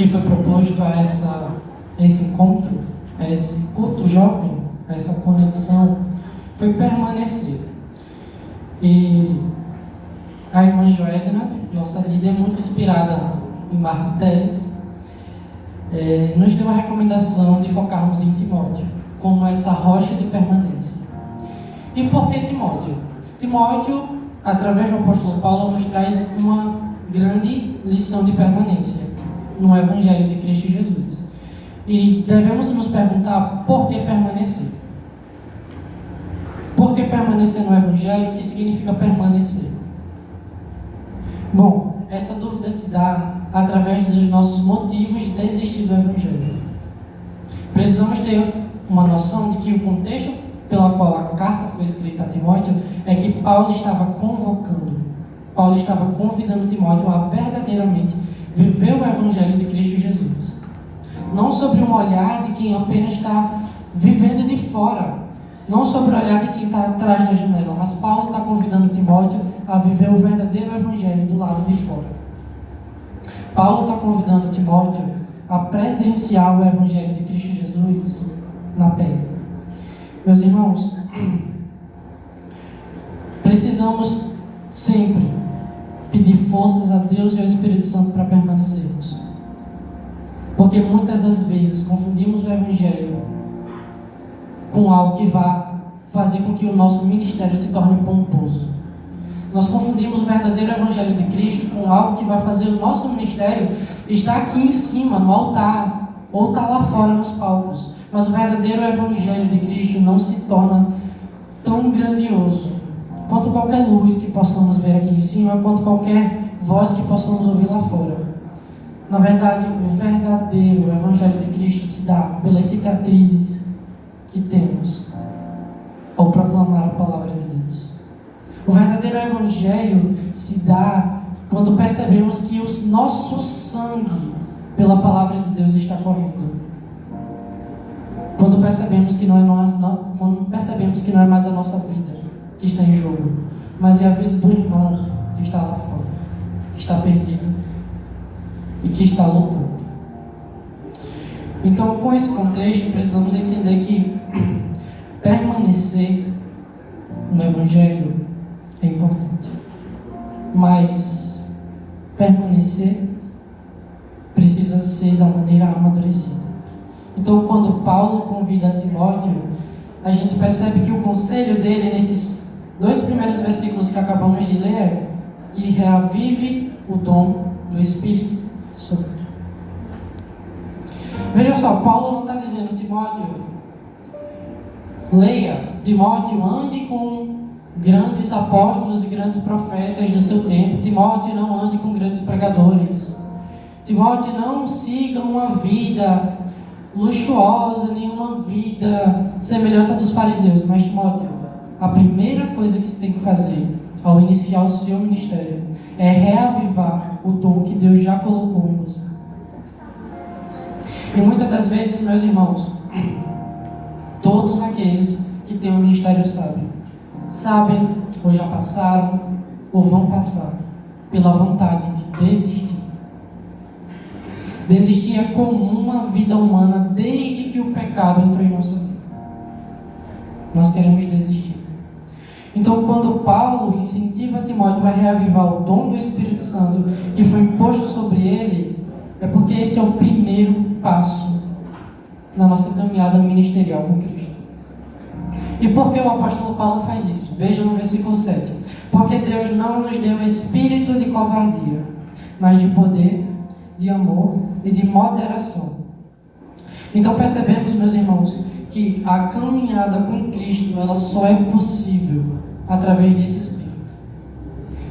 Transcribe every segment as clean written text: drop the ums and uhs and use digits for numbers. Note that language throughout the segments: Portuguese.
que foi proposto a esse encontro, a esse culto jovem, a essa conexão, foi permanecer. E a irmã Joedna, nossa líder, muito inspirada em Marco Teles, nos deu a recomendação de focarmos em Timóteo, como essa rocha de permanência. E por que Timóteo? Timóteo, através do apóstolo Paulo, nos traz uma grande lição de permanência no Evangelho de Cristo Jesus. E devemos nos perguntar por que permanecer. Por que permanecer no Evangelho? O que significa permanecer? Bom, essa dúvida se dá através dos nossos motivos de desistir do Evangelho. Precisamos ter uma noção de que o contexto pela qual a carta foi escrita a Timóteo é que Paulo estava convidando Timóteo a verdadeiramente viver o Evangelho de Cristo Jesus. Não sobre um olhar de quem apenas está vivendo de fora, não sobre o olhar de quem está atrás da janela, mas Paulo está convidando Timóteo a viver o verdadeiro Evangelho do lado de fora. Paulo está convidando Timóteo a presenciar o Evangelho de Cristo Jesus na pele. Meus irmãos, precisamos sempre pedir forças a Deus e ao Espírito Santo para permanecermos. Porque muitas das vezes confundimos o Evangelho com algo que vai fazer com que o nosso ministério se torne pomposo. Nós confundimos o verdadeiro Evangelho de Cristo com algo que vai fazer o nosso ministério estar aqui em cima, no altar, ou estar lá fora nos palcos. Mas o verdadeiro Evangelho de Cristo não se torna tão grandioso quanto qualquer luz que possamos ver aqui em cima, quanto qualquer voz que possamos ouvir lá fora. Na verdade, o verdadeiro Evangelho de Cristo se dá pelas cicatrizes que temos ao proclamar a palavra de Deus. O verdadeiro Evangelho se dá quando percebemos que o nosso sangue pela palavra de Deus está correndo. Quando percebemos que não é mais a nossa vida que está em jogo, mas é a vida do irmão que está lá fora, que está perdido e que está lutando. Então, com esse contexto, precisamos entender que permanecer no Evangelho é importante, mas permanecer precisa ser da maneira amadurecida. Então, quando Paulo convida Timóteo, a gente percebe que o conselho dele, nesses 2 primeiros versículos que acabamos de ler, é que reavive o dom do Espírito Santo. Veja só, Paulo não está dizendo, Timóteo, leia, Timóteo, ande com grandes apóstolos e grandes profetas do seu tempo. Timóteo, não ande com grandes pregadores. Timóteo, não siga uma vida luxuosa, nenhuma vida semelhante à dos fariseus. Mas, Timóteo, a primeira coisa que você tem que fazer ao iniciar o seu ministério é reavivar o dom que Deus já colocou em você. E muitas das vezes, meus irmãos, todos aqueles que têm um ministério sabem ou já passaram ou vão passar pela vontade de desistir. Desistir é comum à vida humana desde que o pecado entrou em nossa vida. Nós queremos desistir. Então, quando Paulo incentiva Timóteo a reavivar o dom do Espírito Santo que foi imposto sobre ele, é porque esse é o primeiro passo na nossa caminhada ministerial com Cristo. E por que o apóstolo Paulo faz isso? Veja no versículo 7. Porque Deus não nos deu espírito de covardia, mas de poder, de amor e de moderação. Então percebemos, meus irmãos, que a caminhada com Cristo, ela só é possível através desse Espírito.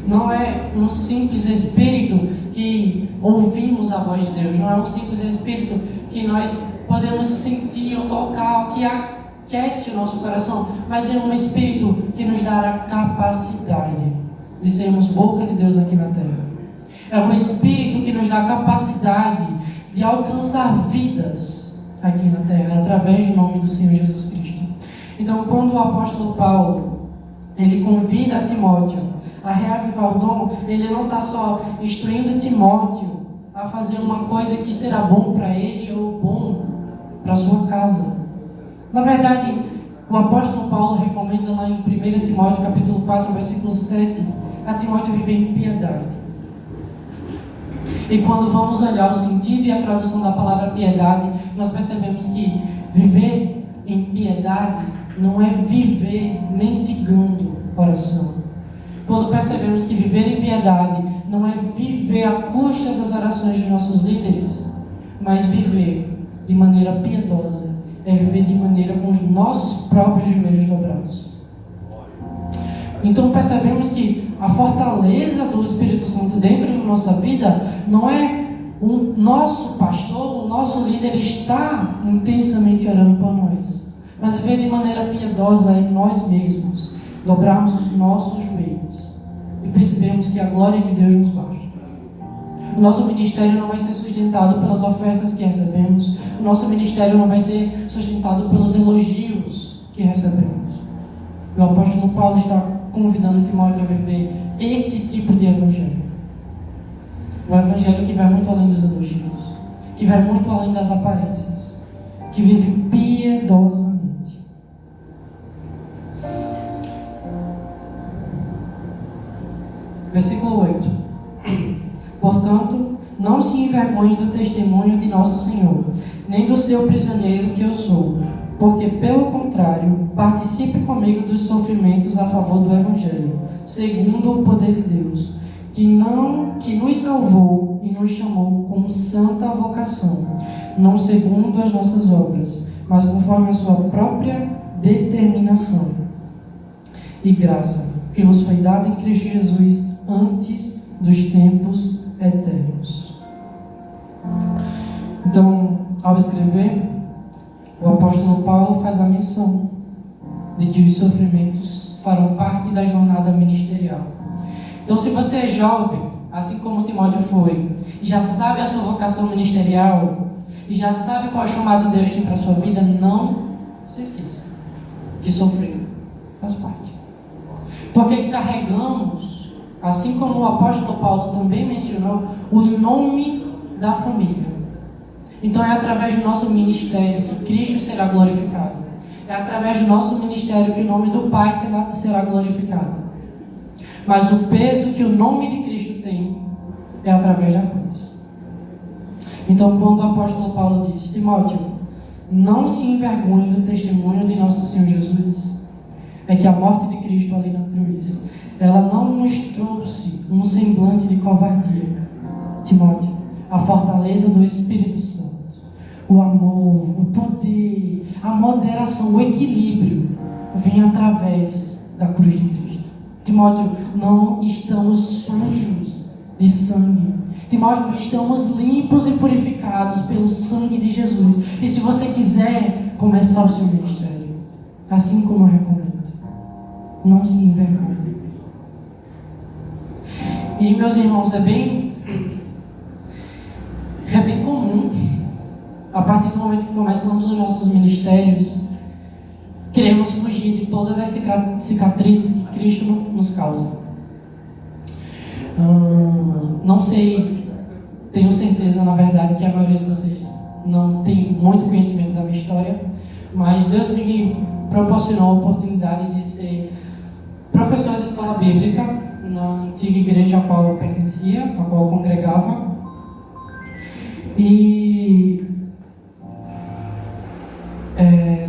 Não é um simples Espírito que ouvimos a voz de Deus, não é um simples Espírito que nós podemos sentir ou tocar, que aquece o nosso coração, mas é um Espírito que nos dá a capacidade de sermos boca de Deus aqui na terra. É um Espírito que nos dá a capacidade de alcançar vidas aqui na terra, através do nome do Senhor Jesus Cristo. Então, quando o apóstolo Paulo, ele convida a Timóteo a reavivar o dom, ele não está só instruindo Timóteo a fazer uma coisa que será bom para ele ou bom para sua casa. Na verdade, o apóstolo Paulo recomenda lá em 1 Timóteo capítulo 4, versículo 7, a Timóteo viver em piedade. E quando vamos olhar o sentido e a tradução da palavra piedade, nós percebemos que viver em piedade não é viver mendigando oração. Quando percebemos que viver em piedade não é viver à custa das orações dos nossos líderes, mas viver de maneira piedosa, é viver de maneira com os nossos próprios joelhos dobrados. Então percebemos que a fortaleza do Espírito Santo dentro da nossa vida não é o nosso pastor, o nosso líder está intensamente orando por nós, mas viver de maneira piedosa em nós mesmos, dobrarmos os nossos joelhos e percebemos que a glória de Deus nos basta. O nosso ministério não vai ser sustentado pelas ofertas que recebemos, o nosso ministério não vai ser sustentado pelos elogios que recebemos. O apóstolo Paulo está convidando Timóteo a viver esse tipo de evangelho. O evangelho que vai muito além dos elogios, que vai muito além das aparências, que vive piedosamente. Versículo 8. Portanto, não se envergonhe do testemunho de nosso Senhor, nem do seu prisioneiro que eu sou, porque, pelo contrário, participe comigo dos sofrimentos a favor do Evangelho, segundo o poder de Deus, que nos salvou e nos chamou com santa vocação, não segundo as nossas obras, mas conforme a sua própria determinação e graça, que nos foi dada em Cristo Jesus antes dos tempos eternos. Então, ao escrever, o apóstolo Paulo faz a menção de que os sofrimentos farão parte da jornada ministerial. Então, se você é jovem, assim como Timóteo foi, já sabe a sua vocação ministerial e já sabe qual chamado Deus tem para a sua vida, não se esqueça que sofrer faz parte. Porque carregamos, assim como o apóstolo Paulo também mencionou, o nome da família. Então é através do nosso ministério que Cristo será glorificado. É através do nosso ministério que o nome do Pai será glorificado. Mas o peso que o nome de Cristo tem é através da cruz. Então, quando o apóstolo Paulo diz: Timóteo, não se envergonhe do testemunho de nosso Senhor Jesus, é que a morte de Cristo ali na cruz, ela não nos trouxe um semblante de covardia. Timóteo, a fortaleza do Espírito Santo, o amor, o poder, a moderação, o equilíbrio vem através da cruz de Cristo. Timóteo, não estamos sujos de sangue. Timóteo, estamos limpos e purificados pelo sangue de Jesus. E se você quiser começar o seu ministério, assim como eu recomendo, não se envergonhe. E, meus irmãos, é bem comum, a partir do momento que começamos os nossos ministérios, queremos fugir de todas as cicatrizes que Cristo nos causa. Não sei, tenho certeza, na verdade, que a maioria de vocês não tem muito conhecimento da minha história, mas Deus me proporcionou a oportunidade de ser professor de escola bíblica na antiga igreja a qual eu pertencia, a qual eu congregava. E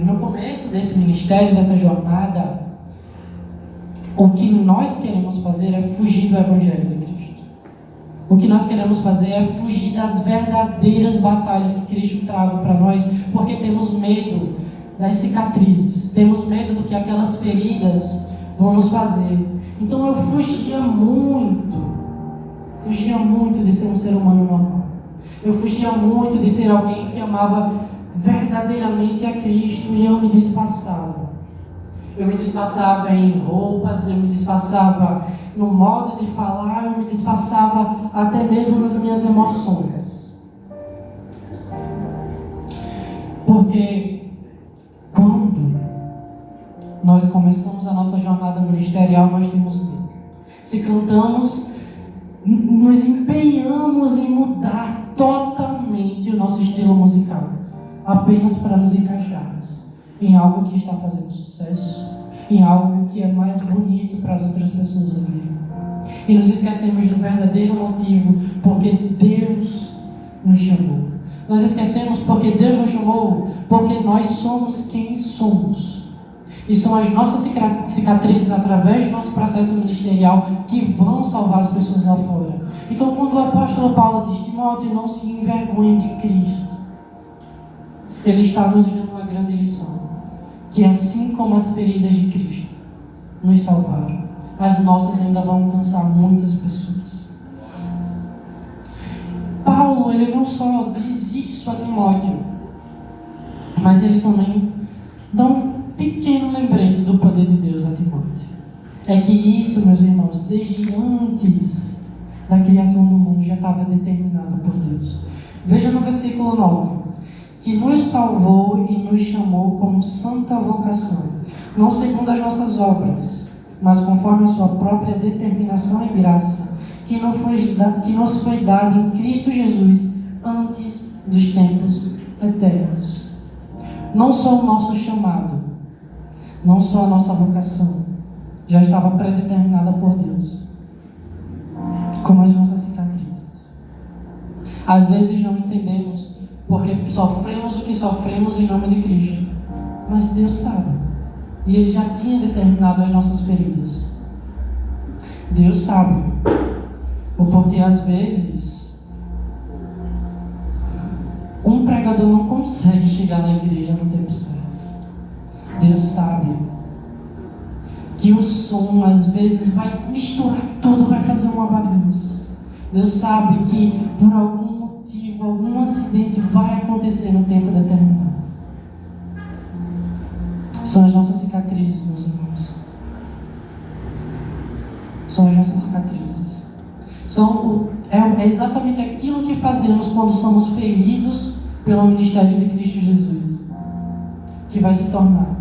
no começo desse ministério, dessa jornada, o que nós queremos fazer é fugir do Evangelho de Cristo. O que nós queremos fazer é fugir das verdadeiras batalhas que Cristo trava para nós, porque temos medo das cicatrizes, temos medo do que aquelas feridas vão nos fazer. Então eu fugia muito de ser um ser humano normal. Eu fugia muito de ser alguém que amava verdadeiramente a Cristo e eu me disfarçava. Eu me disfarçava em roupas, eu me disfarçava no modo de falar, eu me disfarçava até mesmo nas minhas emoções. Porque quando nós começamos a nossa jornada ministerial, nós temos medo. Se cantamos, nos empenhamos em mudar totalmente o nosso estilo musical, apenas para nos encaixarmos em algo que está fazendo sucesso, em algo que é mais bonito para as outras pessoas ouvirem. E nos esquecemos do verdadeiro motivo porque Deus nos chamou. Nós esquecemos porque Deus nos chamou, porque nós somos quem somos. E são as nossas cicatrizes através do nosso processo ministerial que vão salvar as pessoas lá fora. Então, quando o apóstolo Paulo diz: Timóteo, não se envergonhe de Cristo, ele está nos dando uma grande lição, que assim como as feridas de Cristo nos salvaram, as nossas ainda vão alcançar muitas pessoas. Paulo, ele não só diz isso a Timóteo, mas ele também dá um pequeno lembrete do poder de Deus a Timóteo. É que isso, meus irmãos, desde antes da criação do mundo já estava determinado por Deus. Veja no versículo 9, que nos salvou e nos chamou com santa vocação, não segundo as nossas obras, mas conforme a sua própria determinação e graça, que nos foi dada em Cristo Jesus antes dos tempos eternos. Não só o nosso chamado, não só a nossa vocação já estava predeterminada por Deus, como as nossas cicatrizes. Às vezes não entendemos porque sofremos o que sofremos em nome de Cristo, mas Deus sabe, e Ele já tinha determinado as nossas feridas. Deus sabe, porque às vezes um pregador não consegue chegar na igreja no tempo certo. Deus sabe que o som às vezes vai misturar tudo, vai fazer uma bagunça. Deus sabe que por algum motivo, algum acidente vai acontecer no tempo determinado. São as nossas cicatrizes, meus irmãos. São as nossas cicatrizes. É exatamente aquilo que fazemos quando somos feridos pelo ministério de Cristo Jesus, que vai se tornar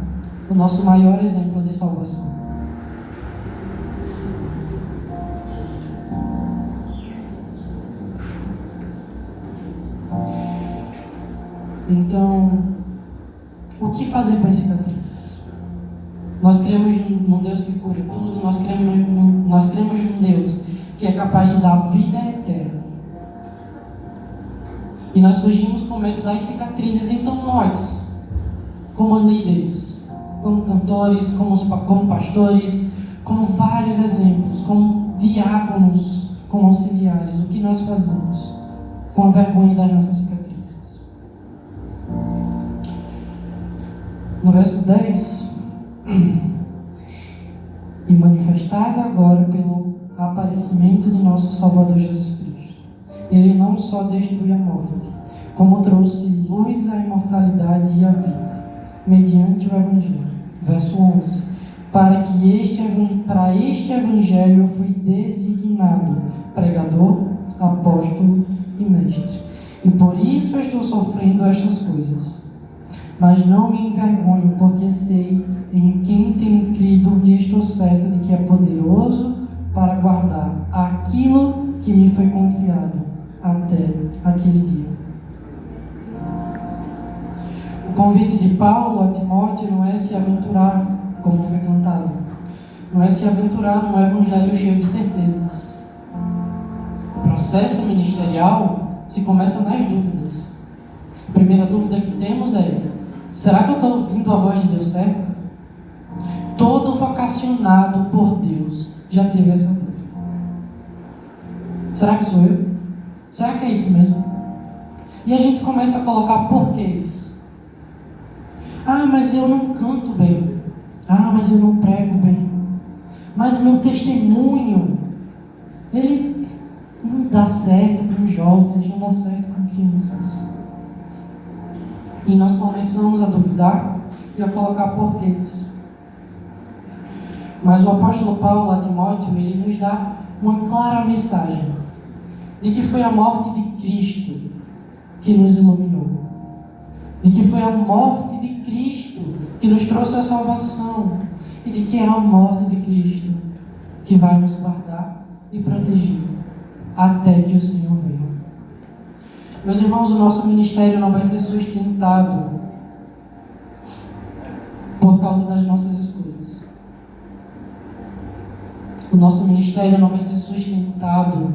o nosso maior exemplo de salvação. Então, o que fazer com as cicatrizes? Nós cremos num Deus que cura tudo, nós cremos num Deus que é capaz de dar vida eterna. E nós fugimos com medo das cicatrizes. Então nós, como líderes, como cantores, como pastores, como vários exemplos, como diáconos, como auxiliares, o que nós fazemos com a vergonha das nossas cicatrizes? No verso 10, e manifestada agora pelo aparecimento de nosso Salvador Jesus Cristo, Ele não só destruiu a morte, como trouxe luz à imortalidade e à vida, mediante o Evangelho. Verso 11, para este Evangelho eu fui designado pregador, apóstolo e mestre, e por isso eu estou sofrendo estas coisas. Mas não me envergonho, porque sei em quem tenho crido e estou certo de que é poderoso para guardar aquilo que me foi confiado até aquele dia. O convite de Paulo a Timóteo não é se aventurar, como foi cantado, não é se aventurar num evangelho cheio de certezas. O processo ministerial se começa nas dúvidas. A primeira dúvida que temos é: será que eu estou ouvindo a voz de Deus certa? Todo vocacionado por Deus já teve essa dúvida. Será que sou eu? Será que é isso mesmo? E a gente começa a colocar porquês. Ah, mas eu não canto bem. Ah, mas eu não prego bem. Mas meu testemunho, ele não dá certo com jovens, não dá certo com crianças. E nós começamos a duvidar e a colocar porquês. Mas o apóstolo Paulo a Timóteo, ele nos dá uma clara mensagem de que foi a morte de Cristo que nos iluminou, de que foi a morte de Cristo que nos trouxe a salvação, e de que é a morte de Cristo que vai nos guardar e proteger até que o Senhor venha. Meus irmãos, o nosso ministério não vai ser sustentado por causa das nossas escolhas. O nosso ministério não vai ser sustentado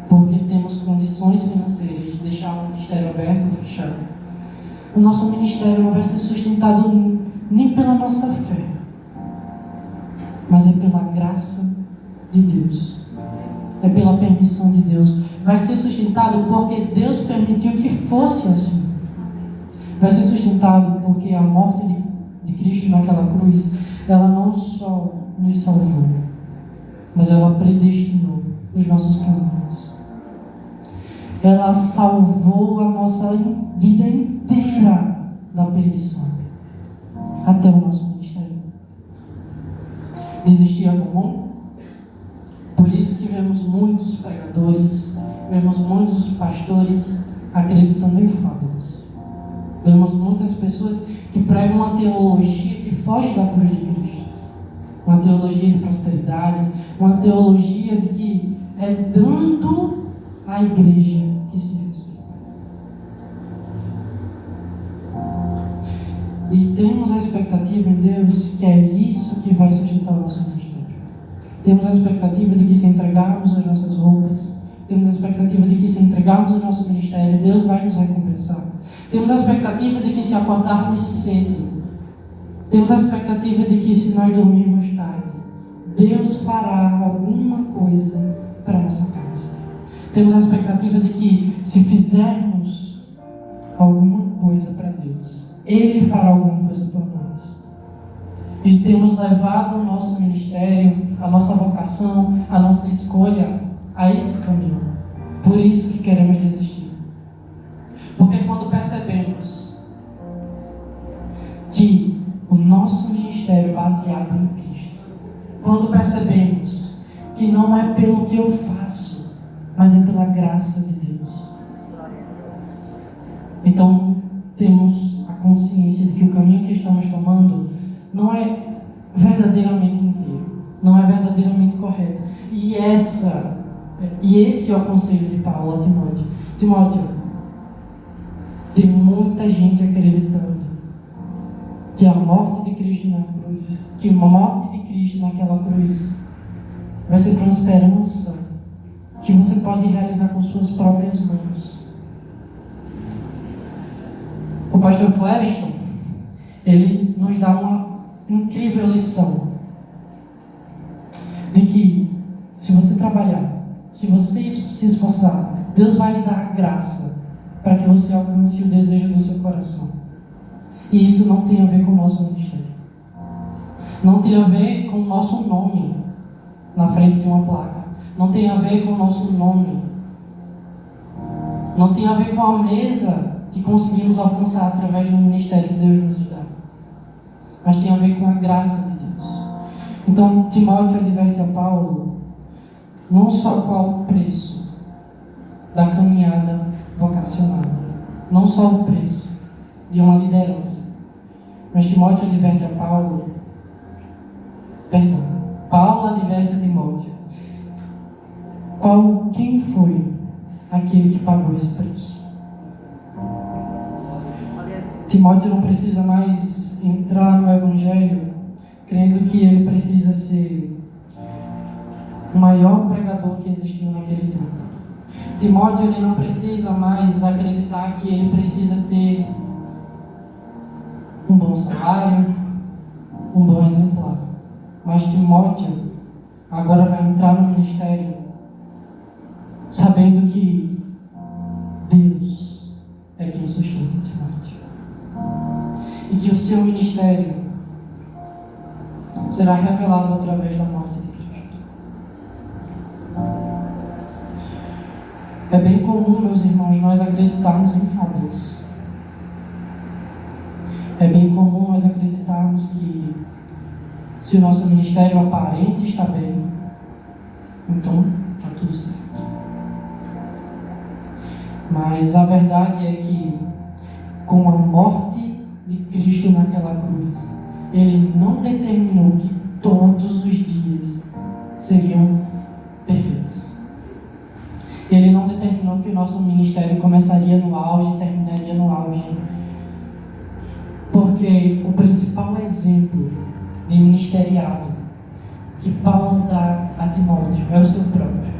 porque temos condições financeiras de deixar o ministério aberto ou fechado. O nosso ministério não vai ser sustentado nem pela nossa fé, mas é pela graça de Deus. É pela permissão de Deus. Vai ser sustentado porque Deus permitiu que fosse assim. Vai ser sustentado porque a morte de Cristo naquela cruz, ela não só nos salvou, mas ela predestinou os nossos caminhos. Ela salvou a nossa vida inteira da perdição, até o nosso ministério. Desistir é comum. Por isso que vemos muitos pregadores, vemos muitos pastores acreditando em fábulas. Vemos muitas pessoas que pregam uma teologia que foge da cura de Cristo. Uma teologia de prosperidade, uma teologia de que é dando à igreja que se recebe. E temos a expectativa em Deus que é isso que vai sustentar o nosso ministério. Temos a expectativa de que se entregarmos as nossas roupas, temos a expectativa de que se entregarmos o nosso ministério, Deus vai nos recompensar. Temos a expectativa de que se acordarmos cedo, temos a expectativa de que se nós dormirmos tarde, Deus fará alguma coisa para a nossa casa. Temos a expectativa de que se fizermos alguma coisa para Deus, Ele fará alguma coisa por nós. E temos levado o nosso ministério, a nossa vocação, a nossa escolha a esse caminho. Por isso que queremos desistir. Porque quando percebemos que o nosso ministério é baseado em Cristo, quando percebemos que não é pelo que eu faço, mas é pela graça de Deus, então temos a consciência de que o caminho que estamos tomando não é verdadeiramente inteiro, não é verdadeiramente correto. E esse é o conselho de Paulo a Timóteo. Timóteo, tem muita gente acreditando que a morte de Cristo na cruz, que a morte de Cristo naquela cruz vai ser para uma esperança que você pode realizar com suas próprias mãos. O pastor Clériston, ele nos dá uma incrível lição de que se você trabalhar, se você se esforçar, Deus vai lhe dar graça para que você alcance o desejo do seu coração. E isso não tem a ver com o nosso ministério, não tem a ver com o nosso nome na frente de uma placa, não tem a ver com o nosso nome, não tem a ver com a mesa que conseguimos alcançar através do ministério que Deus nos dá, mas tem a ver com a graça de Deus. Então Timóteo adverte a Paulo não só qual o preço da caminhada vocacional, não só o preço de uma liderança, mas Timóteo adverte a Paulo, Paulo adverte a Timóteo, quem foi aquele que pagou esse preço. Timóteo não precisa mais entrar no Evangelho crendo que ele precisa ser o maior pregador que existiu naquele tempo. Timóteo, ele não precisa mais acreditar que ele precisa ter um bom salário, um bom exemplar. Mas Timóteo agora vai entrar no ministério sabendo que Deus é quem sustenta Timóteo. E que o seu ministério será revelado através da morte de Cristo. É bem comum, meus irmãos, nós acreditarmos em fábulas. É bem comum nós acreditarmos que se o nosso ministério aparente está bem, então está tudo certo. Mas a verdade é que com a morte de Cristo naquela cruz, Ele não determinou que todos os dias seriam perfeitos. Ele não determinou que nosso ministério começaria no auge e terminaria no auge. Porque o principal exemplo de ministeriado que Paulo dá a Timóteo é o seu próprio.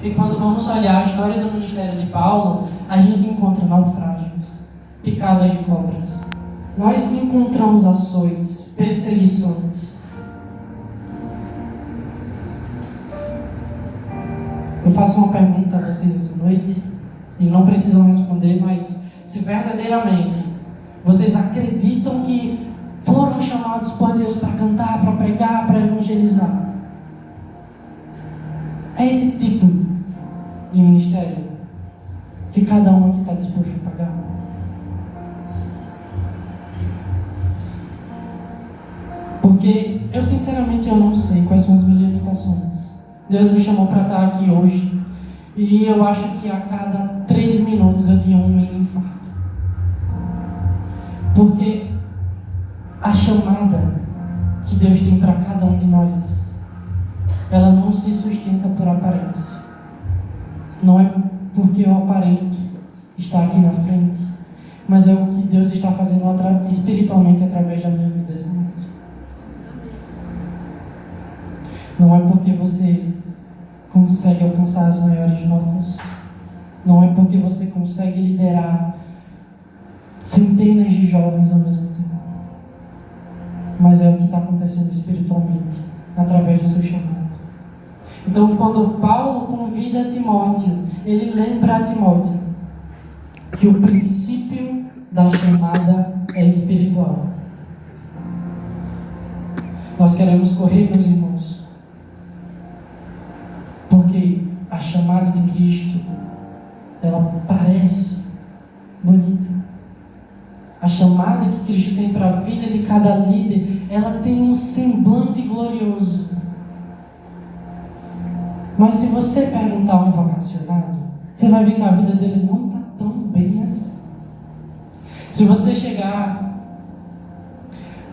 E quando vamos olhar a história do ministério de Paulo, a gente encontra naufrágios, picadas de cobras. Nós encontramos açoites, perseguições. Eu faço uma pergunta a vocês essa noite, e não precisam responder, mas se verdadeiramente vocês acreditam que foram chamados por Deus para cantar, para pregar, para evangelizar, é esse tipo de ministério que cada um aqui está disposto a pagar? Porque eu sinceramente não sei quais são as minhas limitações. Deus me chamou para estar aqui hoje e eu acho que a cada 3 minutos eu tinha um mini infarto. Porque a chamada que Deus tem para cada um de nós, ela não se sustenta por aparência. Não é porque eu aparento estar aqui na frente, mas é o que Deus está fazendo espiritualmente através da minha vida essa noite. Não é porque você consegue alcançar as maiores notas, não é porque você consegue liderar centenas de jovens ao mesmo tempo, mas é o que está acontecendo espiritualmente através do seu chamado. Então, quando Paulo convida Timóteo, ele lembra a Timóteo que o princípio da chamada é espiritual. Nós queremos correr, meus irmãos, porque a chamada de Cristo, ela parece bonita. A chamada que Cristo tem para a vida de cada líder, ela tem um semblante glorioso. Mas se você perguntar a um vocacionado, você vai ver que a vida dele não está tão bem assim. Se você chegar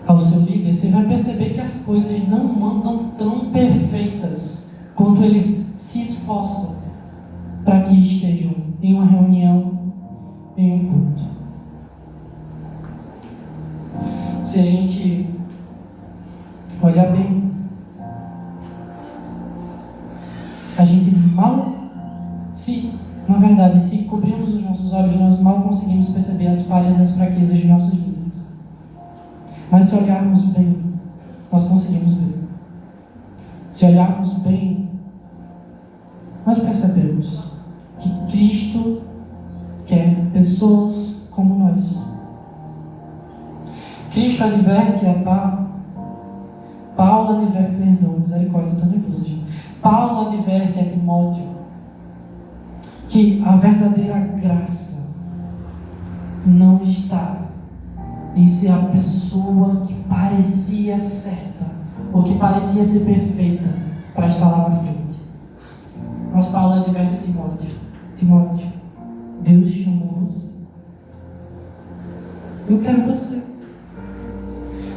ao seu líder, você vai perceber que as coisas não andam tão perfeitas quanto ele se esforça para que estejam em uma reunião, em um culto. Se a gente olhar bem, a gente mal, na verdade, se cobrirmos os nossos olhos, nós mal conseguimos perceber as falhas e as fraquezas de nossos líderes. Mas se olharmos bem, nós conseguimos ver. Se olharmos bem, nós percebemos que Cristo quer pessoas como nós. Cristo adverte a Paulo adverte, misericórdia, estou nervoso, gente. Paulo adverte a Timóteo que a verdadeira graça não está em ser a pessoa que parecia certa ou que parecia ser perfeita para estar lá na frente. Mas Paulo adverte a Timóteo, Deus chamou você. Eu quero você.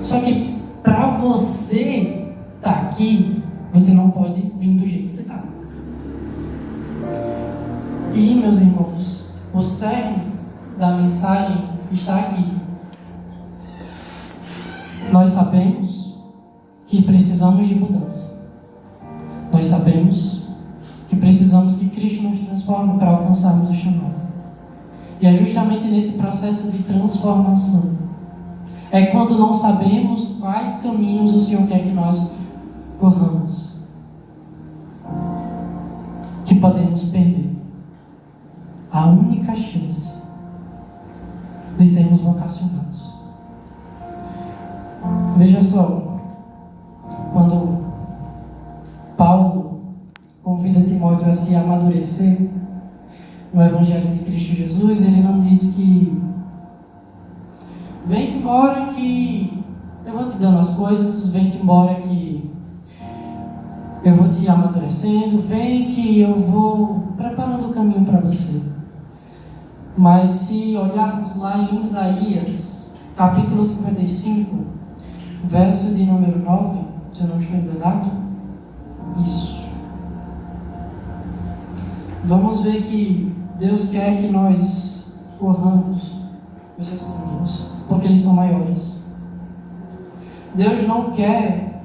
Só que para você estar aqui, você não pode vir do jeito que está. E, meus irmãos, o cerne da mensagem está aqui. Nós sabemos que precisamos de mudança. Nós sabemos que precisamos que Cristo nos transforme para alcançarmos o chamado. E é justamente nesse processo de transformação, é quando não sabemos quais caminhos o Senhor quer que nós corramos, que podemos perder a única chance de sermos vocacionados. Veja só, quando Paulo convida Timóteo a se amadurecer no Evangelho de Cristo Jesus, ele não diz que vem embora que eu vou te dando as coisas, vem embora que eu vou te amadurecendo, vem que eu vou preparando o caminho para você. Mas se olharmos lá em Isaías, capítulo 55, verso de número 9, se eu não estou enganado, isso. Vamos ver que Deus quer que nós corramos os seus caminhos, porque eles são maiores. Deus não quer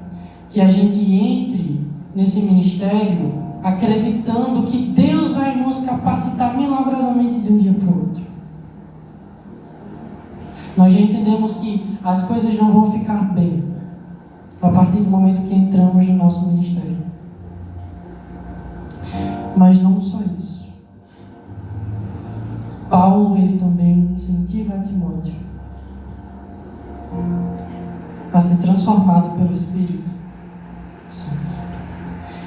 que a gente entre nesse ministério acreditando que Deus vai nos capacitar milagrosamente de um dia para o outro. Nós já entendemos que as coisas não vão ficar bem a partir do momento que entramos no nosso ministério. Mas não só isso. Paulo, ele também incentiva a Timóteo a ser transformado pelo Espírito Santo.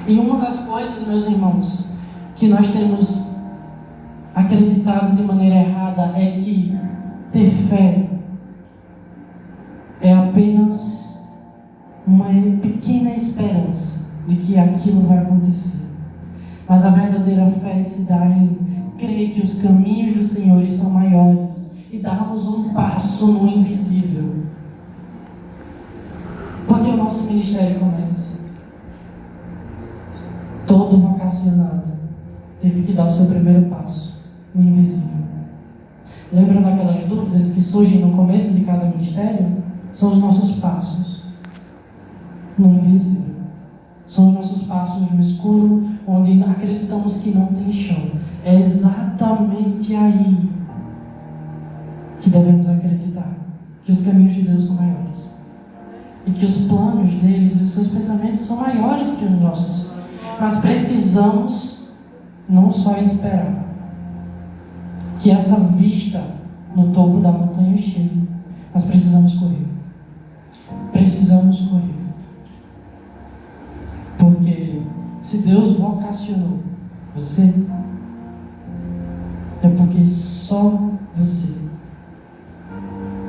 E uma das coisas, meus irmãos, que nós temos acreditado de maneira errada é que ter fé é apenas uma pequena esperança de que aquilo vai acontecer. Mas a verdadeira fé se dá em crer que os caminhos do Senhor são maiores e darmos um passo no invisível. Porque o nosso ministério começa assim. Todo vocacionado teve que dar o seu primeiro passo no invisível. Lembram daquelas dúvidas que surgem no começo de cada ministério? São os nossos passos no invisível. São os nossos passos no escuro, onde acreditamos que não tem chão. É exatamente aí que devemos acreditar que os caminhos de Deus são maiores. E que os planos deles e os seus pensamentos são maiores que os nossos. Mas precisamos não só esperar que essa vista no topo da montanha chegue, mas precisamos correr. Precisamos correr. Porque se Deus vocacionou você, é porque só você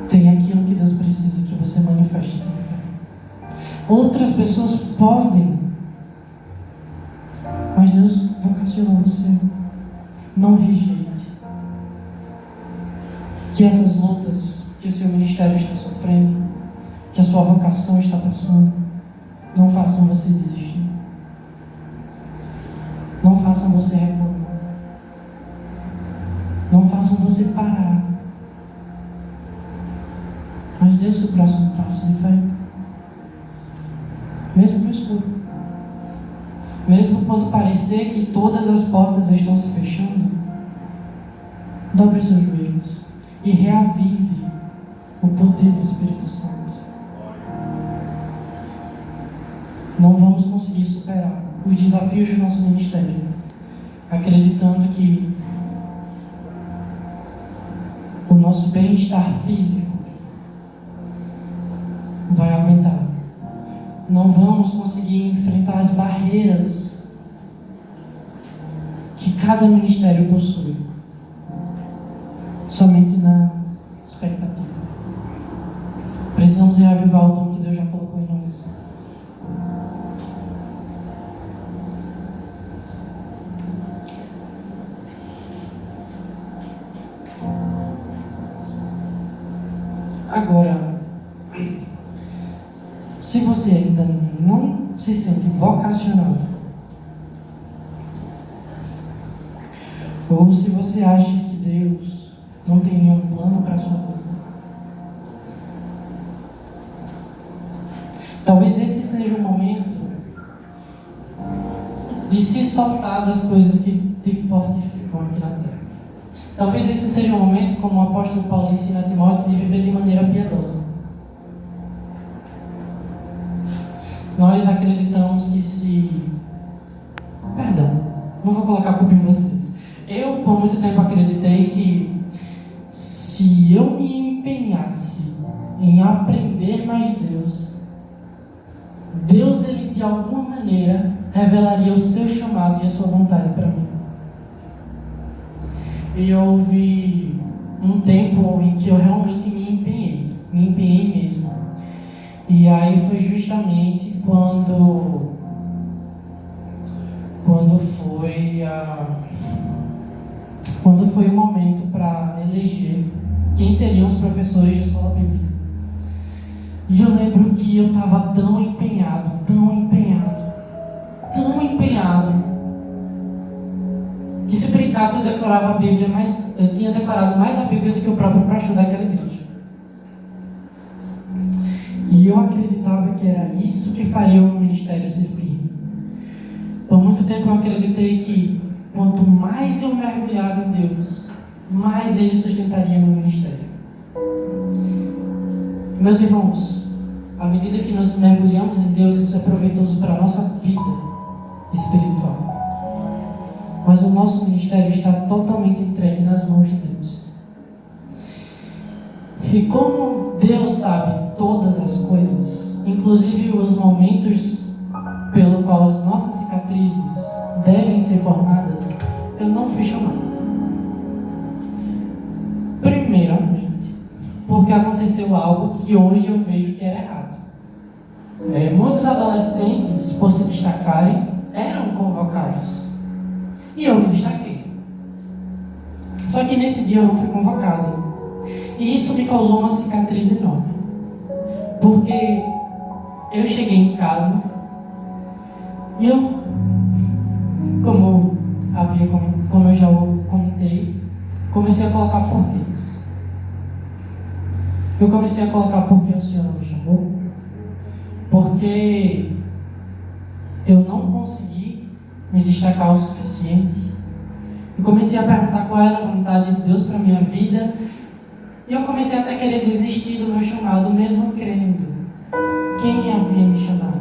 tem aquilo que Deus precisa que você manifeste aqui na terra. Outras pessoas podem, mas Deus vocacionou você. Não rejeite. Que essas lutas que o seu ministério está sofrendo, que a sua vocação está passando, não façam você desistir. Não façam você reclamar. Não façam você parar. Mas dê o seu próximo passo de fé. Mesmo no escuro. Mesmo quando parecer que todas as portas estão se fechando, dobre os seus joelhos e reavive o poder do Espírito Santo. Não vamos conseguir superar os desafios do nosso ministério acreditando que o nosso bem-estar físico vai aumentar. Não vamos conseguir enfrentar as barreiras que cada ministério possui somente na expectativa. Precisamos reavivar o dom que Deus já colocou em nós. Agora, se você ainda não se sente vocacionado, ou se você acha que Deus não tem nenhum plano para a sua vida, talvez esse seja o momento de se soltar das coisas que te fortificam aqui na terra. Talvez esse seja o momento, como o apóstolo Paulo ensina a Timóteo, de viver de maneira piedosa. Nós acreditamos que não vou colocar a culpa em vocês. Eu, por muito tempo, acreditei que se eu me empenhasse em aprender mais de Deus, ele de alguma maneira revelaria o seu chamado e a sua vontade para mim. E houve um tempo em que eu realmente me empenhei mesmo. E aí foi justamente quando foi o momento para eleger quem seriam os professores de escola bíblica. E eu lembro que eu estava tão empenhado, que se brincar tocasse, eu decorava a Bíblia, mas eu tinha decorado mais a Bíblia do que o próprio pastor daquela igreja. E eu acreditava que era isso que faria o ministério ser firme. Por muito tempo eu acreditei que quanto mais eu mergulhava em Deus, mais Ele sustentaria meu ministério. Meus irmãos, à medida que nós mergulhamos em Deus, isso é proveitoso para a nossa vida espiritual. Mas o nosso ministério está totalmente entregue nas mãos de Deus. E como Deus sabe todas as coisas, inclusive os momentos pelo qual as nossas cicatrizes devem ser formadas, eu não fui chamado. Primeiramente, porque aconteceu algo que hoje eu vejo que era errado. Muitos adolescentes, por se destacarem, eram convocados. E eu me destaquei. Só que nesse dia eu não fui convocado. E isso me causou uma cicatriz enorme. Porque eu cheguei em casa e eu, como eu já comentei, comecei a colocar porquês. Eu comecei a colocar porque o Senhor não me chamou, porque eu não consegui me destacar o suficiente. Eu comecei a perguntar qual era a vontade de Deus para a minha vida. E eu comecei até a querer desistir do meu chamado, mesmo crendo quem havia me chamado.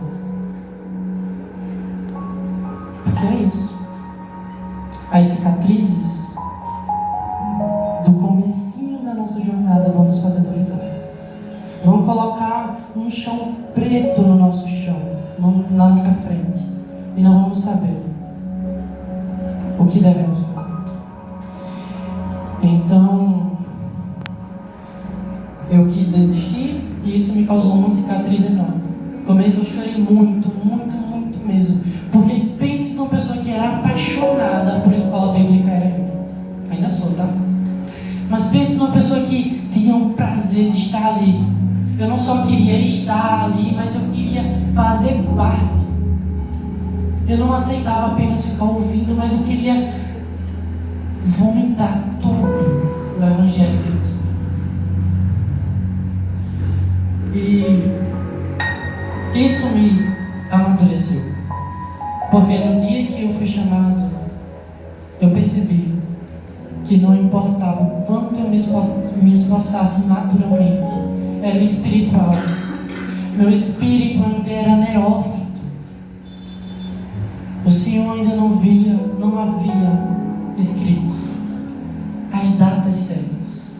Porque é isso. As cicatrizes do comecinho da nossa jornada vão nos fazer duvidar. Vão colocar um chão preto no nosso chão, na nossa frente. E não vamos saber o que devemos fazer. Então, eu quis desistir e isso me causou uma cicatriz enorme. Comigo eu chorei muito, muito, muito mesmo. Porque pense numa pessoa que era apaixonada por escola bíblica, era eu. Ainda sou, tá? Mas pense numa pessoa que tinha o prazer de estar ali. Eu não só queria estar ali, mas eu queria fazer parte. Eu não aceitava apenas ficar ouvindo, mas eu queria vomitar todo o evangelho que eu tinha. E isso me amadureceu. Porque no dia que eu fui chamado, eu percebi que não importava o quanto eu me esforçasse naturalmente, era o espiritual. Meu espírito ainda era neófito. O Senhor ainda não havia escrito as datas certas.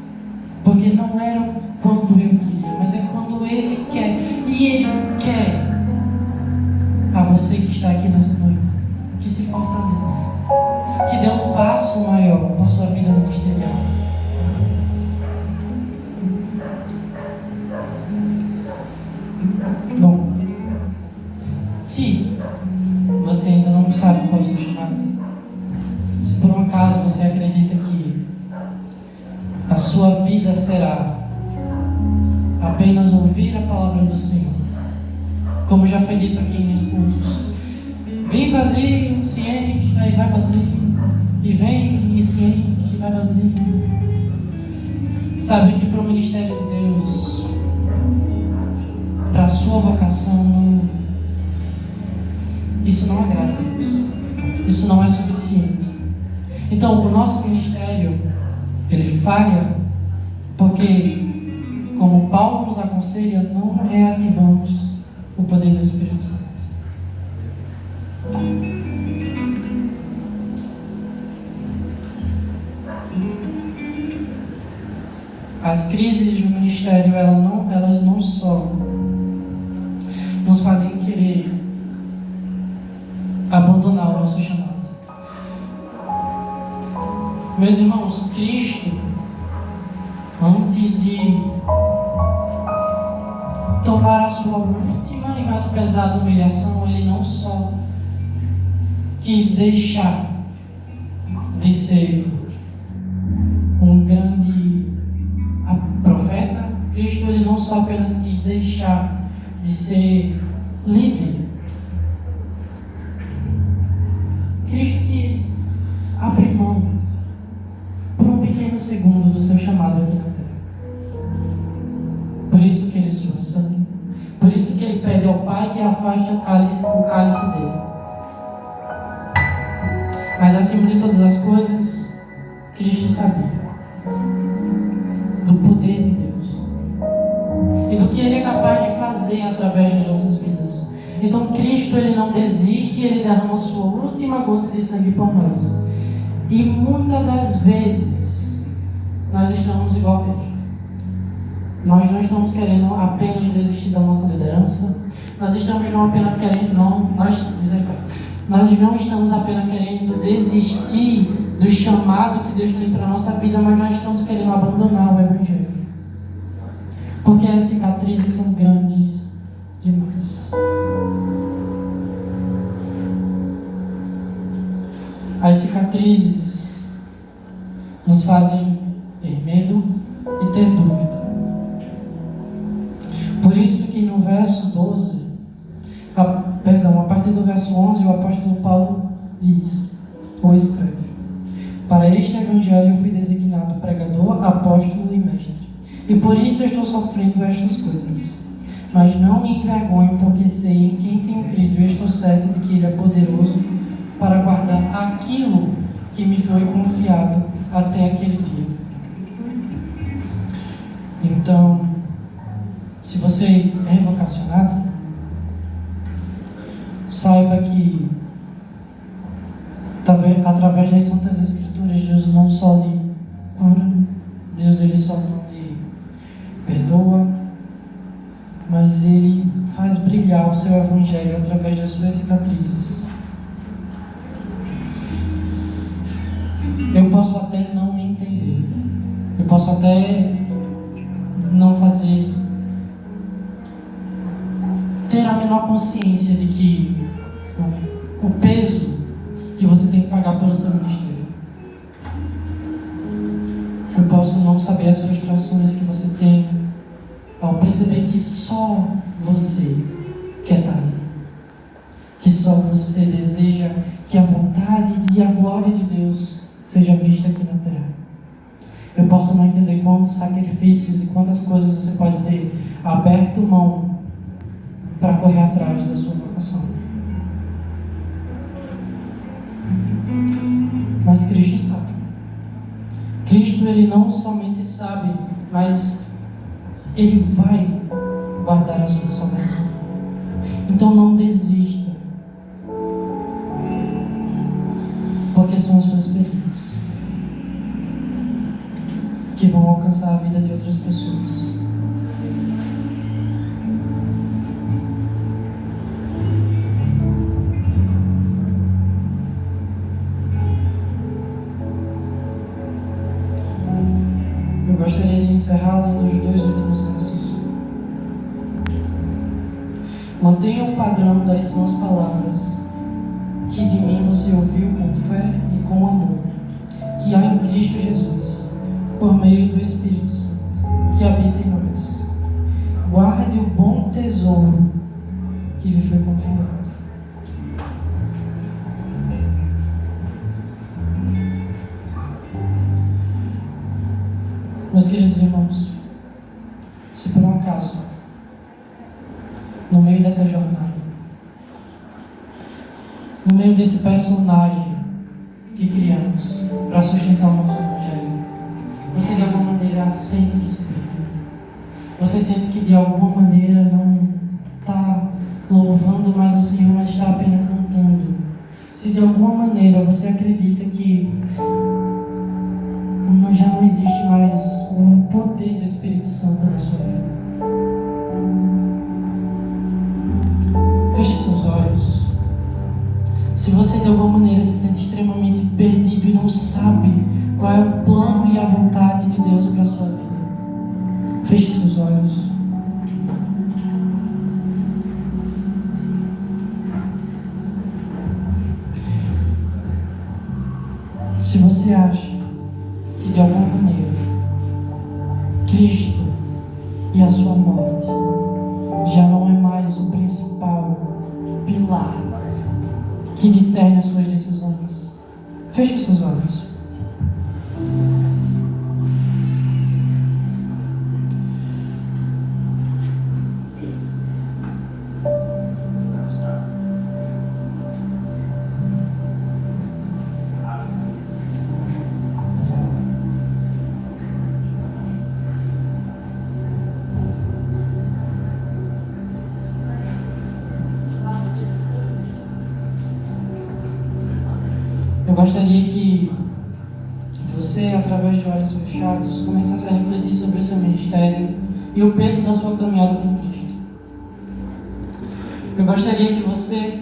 Porque não era quando eu queria, mas é quando Ele quer. E Ele quer a você que está aqui nessa noite, que se fortaleça, que dê um passo maior na sua vida ministerial. Bom, se você ainda não sabe qual é o seu chamado, se por um acaso você acredita que a sua vida será apenas ouvir a palavra do Senhor, como já foi dito aqui nos cultos, vem vazio, se enche, aí vai vazio, e vem e se enche, e vai vazio. Sabe que para o ministério de Deus, para a sua vocação, isso não agrada a Deus. Isso não é suficiente. Então, o nosso ministério, ele falha porque, como Paulo nos aconselha, não reativamos o poder do Espírito Santo. As crises do ministério, elas não só nos fazem querer abandonar o nosso chamado. Meus irmãos, Cristo, antes de tomar a sua última e mais pesada humilhação, Ele não só quis deixar de ser um grande profeta, Cristo, Ele não só apenas quis deixar de ser líder, Cristo quis abrir mão chamado aqui na terra. Por isso que ele sua sangue. Por isso que ele pede ao Pai que afaste o cálice dele. Mas acima de todas as coisas, Cristo sabia do poder de Deus e do que Ele é capaz de fazer através das nossas vidas. Então Cristo, Ele não desiste e Ele derrama a sua última gota de sangue por nós. E muitas das vezes nós estamos igual a Cristo. Nós não estamos querendo apenas desistir da nossa liderança. Nós estamos não apenas querendo, nós não estamos apenas querendo desistir do chamado que Deus tem para a nossa vida, mas nós estamos querendo abandonar o Evangelho. Porque as cicatrizes são grandes demais. As cicatrizes nos fazem ter medo e ter dúvida. Por isso que no verso 12, a partir do verso 11, o apóstolo Paulo diz, ou escreve: para este evangelho eu fui designado pregador, apóstolo e mestre, e por isso eu estou sofrendo estas coisas. Mas não me envergonho, porque sei em quem tenho crido e estou certo de que Ele é poderoso para guardar aquilo que me foi confiado até aquele dia. Então, se você é vocacionado, saiba que através das Santas Escrituras, Deus não só lhe cura, Deus Ele só não lhe perdoa, mas Ele faz brilhar o seu Evangelho através das suas cicatrizes. Eu posso até não entender, eu posso até não ter a menor consciência de que o peso que você tem que pagar pelo seu ministério. Eu posso não saber as frustrações que você tem ao perceber que só você quer estar ali, que só você deseja que a vontade e a glória de Deus seja vista aqui na terra. Eu posso não entender quantos sacrifícios e quantas coisas você pode ter aberto mão para correr atrás da sua vocação. Mas Cristo sabe. Cristo, Ele não somente sabe, mas Ele vai guardar a sua salvação. Então não desista, porque são as suas feridas que vão alcançar a vida de outras pessoas. Eu gostaria de encerrar lendo os 2 últimos versos. Mantenha o padrão das sãs palavras que de mim você ouviu com fé e com amor, que há em Cristo Jesus, por meio do Espírito Santo, que habita em nós. Guarde o bom tesouro que lhe foi confiado. Meus queridos irmãos, se por um acaso, no meio dessa jornada, no meio desse personagem que criamos para sustentar o nosso evangelho, você de alguma maneira sente que se perdeu, você sente que de alguma maneira não está louvando mais o Senhor, mas está apenas cantando, se de alguma maneira você acredita que já não existe mais o poder do Espírito Santo na sua vida, feche seus olhos. Se você de alguma maneira se sente extremamente perdido e não sabe qual é o plano e a vontade de Deus para a sua vida, feche seus olhos. Se você acha que de alguma maneira Cristo e a sua morte já não é mais o principal pilar que discerne as suas decisões, feche seus olhos. gostaria que você, através de olhos fechados, começasse a refletir sobre o seu ministério e o peso da sua caminhada com Cristo. Eu gostaria que você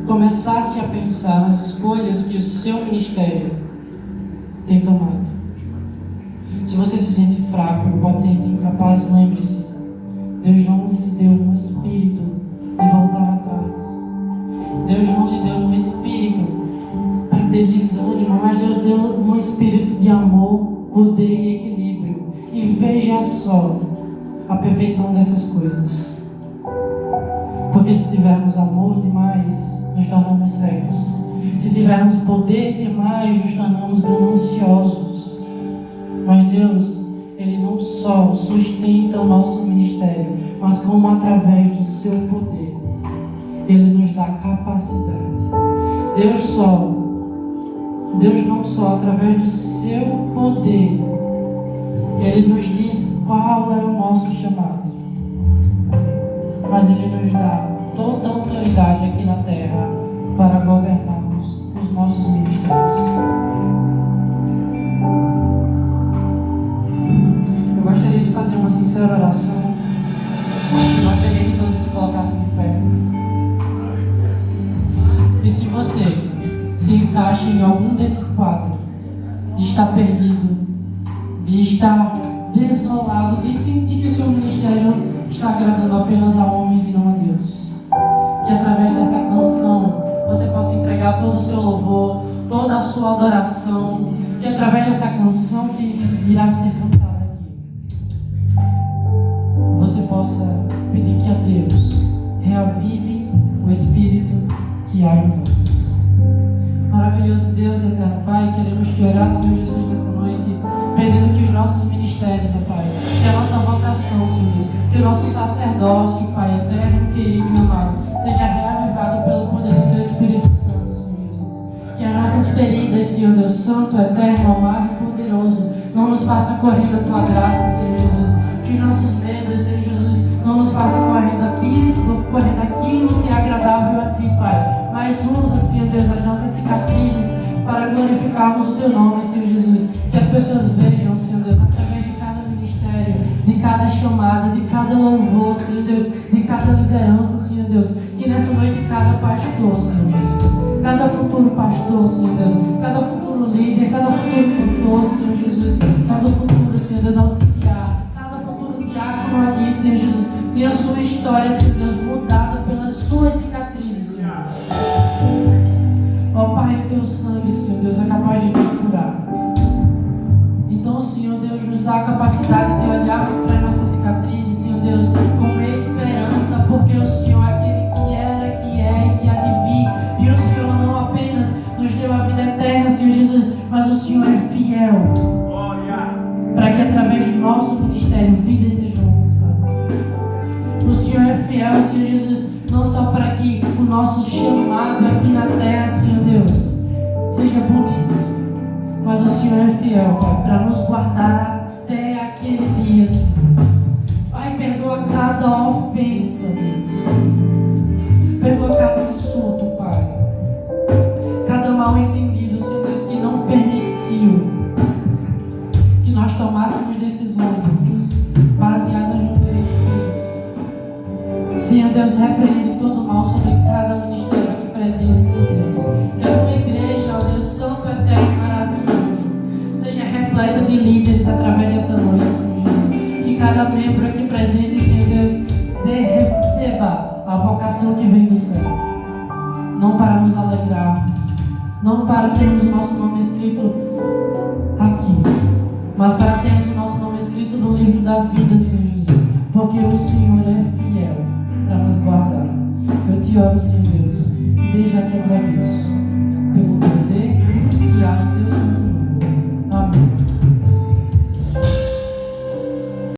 começasse a pensar nas escolhas que o seu ministério tem tomado. Se você se sente fraco, impotente, incapaz, lembre-se, Deus não lhe deu um espírito de voltar atrás. Deus não lhe deu um espírito para ter desânimo, mas Deus deu um espírito de amor, poder e equilíbrio. E veja só a perfeição dessas coisas. Porque se tivermos amor demais, nos tornamos cegos. Se tivermos poder demais, nos tornamos gananciosos. Mas Deus, Ele não só sustenta o nosso ministério, mas como através do seu poder, Ele nos dá capacidade. Deus não só através do seu poder, Ele nos diz qual é o nosso chamado, mas Ele nos dá toda a autoridade aqui na terra para governarmos os nossos ministérios. Eu gostaria de fazer uma sincera oração. Eu gostaria que todos se colocassem de pé. E se você se encaixa em algum desse quadro, de estar perdido, de estar desolado, de sentir que o seu ministério está agradando apenas a homens e não a Deus, que através dessa canção você possa entregar todo o seu louvor, toda a sua adoração, que através dessa canção que irá ser cantada aqui, você possa pedir que a Deus reavive o Espírito que há em vós. Maravilhoso Deus e eterno Pai, queremos te orar, Senhor Jesus, nessa noite, pedindo que os nossos ministérios, ó Pai, que a nossa vocação, Senhor Deus, que o nosso sacerdócio, Pai eterno, querido e amado, seja reavivado pelo poder do Teu Espírito Santo, Senhor Jesus. Que as nossas feridas, Senhor Deus Santo, eterno, amado e poderoso, não nos faça correr da Tua graça, Senhor Jesus. Que os nossos medos, Senhor Jesus, não nos faça correr daquilo que é agradável a Ti, Pai. Mas usa, Senhor Deus, as nossas cicatrizes para glorificarmos o Teu nome, Senhor Jesus. Que as pessoas vejam, Senhor Deus, através de cada ministério, de cada chamada, de cada louvor, Senhor Deus, de cada liderança, Senhor Deus. Que nessa noite cada pastor, Senhor Jesus, cada futuro pastor, Senhor Deus, cada futuro líder, cada futuro cantor, Senhor Jesus, cada futuro, Senhor Deus, auxiliar, cada futuro diácono aqui, Senhor Jesus, tenha a sua história, Senhor Deus, mudada pelas suas cicatrizes, Senhor Deus. Ó Pai, o Teu sangue, Senhor Deus, é capaz de nos curar. Então, Senhor Deus, nos dá a capacidade de olharmos para as nossas cicatrizes, Senhor Deus, com esperança, porque o Senhor é aquele que era, que é e que há de vir. E o Senhor não apenas nos deu a vida eterna, Senhor Jesus, mas o Senhor é fiel para que através do nosso ministério vidas sejam alcançadas. O Senhor é fiel, Senhor Jesus, não só para que o nosso chamado aqui na terra, Senhor Deus, seja bonito, mas o Senhor é fiel, Pai, para nos guardar até aquele dia, Senhor. Pai, perdoa cada ofensa, Deus. Perdoa cada insulto, Pai. Cada mal entendido, Senhor Deus, que não permitiu que nós tomássemos decisões baseadas no Teu Espírito. Senhor Deus, repreende todo mal sobre cada ministério aqui presente, Senhor Deus. Que a Tua igreja, ó Deus Santo, eterno e maravilhoso, seja repleta de líderes através dessa noite, Senhor Jesus. Que cada membro aqui presente, Senhor Deus, receba a vocação que vem do céu. Não para nos alegrarmos, não para termos o nosso nome escrito aqui, mas para termos o nosso nome escrito no livro da vida, Senhor Jesus. Porque o Senhor é fiel para nos guardar. Eu te oro, Senhor Deus, e desde já te agradeço pelo poder que há em Teu Santo